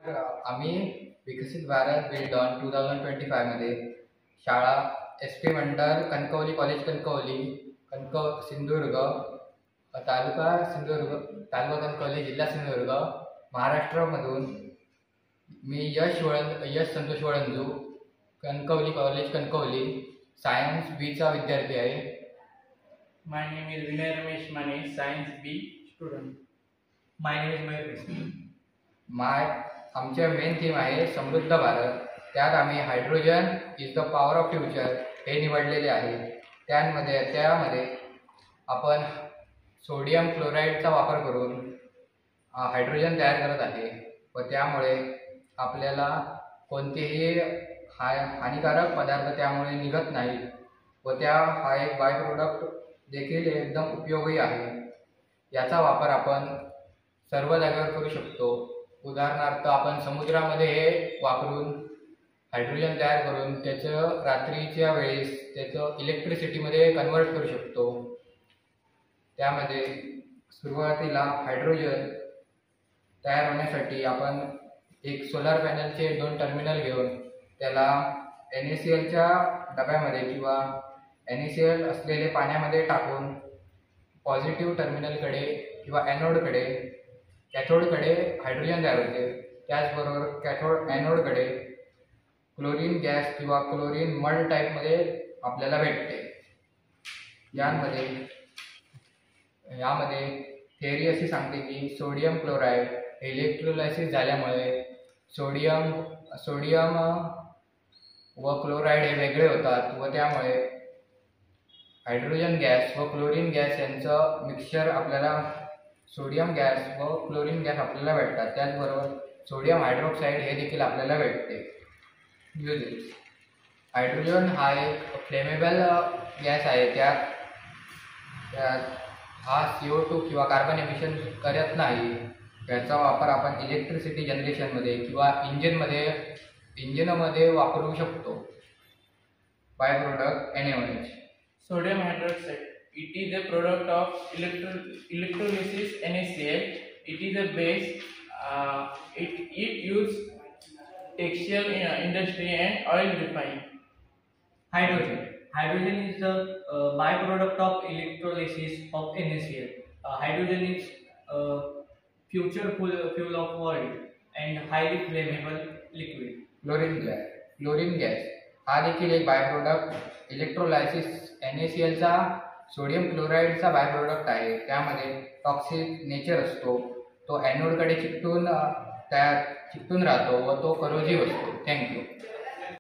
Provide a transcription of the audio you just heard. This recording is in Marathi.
आम्ही विकसित भारत बिल्ड ऑन 2025 मध्ये शाळा SP मंडल कणकवली कॉलेज कणकवली सिंधुदुर्ग तालुका कणकवली जिल्हा सिंधुदुर्ग महाराष्ट्रामधून मी यश संतोष वळंजू कणकवली कॉलेज कणकवली सायन्स बीचा विद्यार्थी आहे. My name is Vinay Ramesh Mane, Science B student. My name is Mayur. आमच्या मेन थीम आहे समृद्ध भारत. त्यात आम्ही hydrogen is the power of future हे निवडलेले आहे. त्यामध्ये आपण सोडियम क्लोराईडचा वापर करून हायड्रोजन तयार करत आहे व त्यामुळे आपल्याला कोणतेही हानिकारक पदार्थ त्यामुळे निघत नाही व हा एक बाय प्रोडक्ट देखील एकदम उपयोगी आहे. याचा वापर आपण सर्व जागेवर करू शकतो. उदाहरणार्थ आपण समुद्रामध्ये हे वापरून हायड्रोजन तयार करून त्याचं रात्रीच्या वेळेस त्याचं इलेक्ट्रिसिटीमध्ये कन्वर्ट करू शकतो. त्यामध्ये सुरुवातीला हायड्रोजन तयार होण्यासाठी आपण एक सोलार पॅनलचे 2 टर्मिनल घेऊन त्याला NaClच्या डब्यामध्ये किंवा NaCl असलेले पाण्यामध्ये टाकून पॉझिटिव्ह टर्मिनलकडे किंवा कॅथोडकडे हायड्रोजन तयार होते. त्याचबरोबर ॲनोडकडे क्लोरीन गॅस किंवा क्लोरीन मड टाईपमध्ये आपल्याला भेटते. यामध्ये थेअरी अशी सांगते की सोडियम क्लोराईड इलेक्ट्रोलायसिस झाल्यामुळे सोडियम व क्लोराईड हे वेगळे होतात व त्यामुळे हायड्रोजन गॅस व क्लोरीन गॅस यांचं मिक्सचर आपल्याला सोडियम गॅस व क्लोरीन गॅस आपल्याला भेटतात. त्याचबरोबर सोडियम हायड्रॉक्साईड हे देखील आपल्याला भेटते. हायड्रोजन हा एक फ्लेमेबल गॅस आहे. त्यात हा CO2 किंवा कार्बन एमिशन करत नाही. याचा वापर आपण इलेक्ट्रिसिटी जनरेशनमध्ये किंवा इंजिनमध्ये वापरू शकतो. By product NaOH. Sodium hydroxide. It is a product of electrolysis NaCl. It is a base. It used textile industry and oil refining. Hydrogen is the byproduct of electrolysis of NaCl. Hydrogen is future fuel of world and highly flammable liquid. Chlorine gas हा देखील एक बाय प्रोडक्ट इलेक्ट्रोलायसिस NaClचा सोडियम क्लोराईडचा बाय प्रोडक्ट आहे. त्यामध्ये टॉक्सिक नेचर असतो. तो ॲनोडकडे चिकटून राहतो व तो करोजिव्ह असतो. थँक्यू.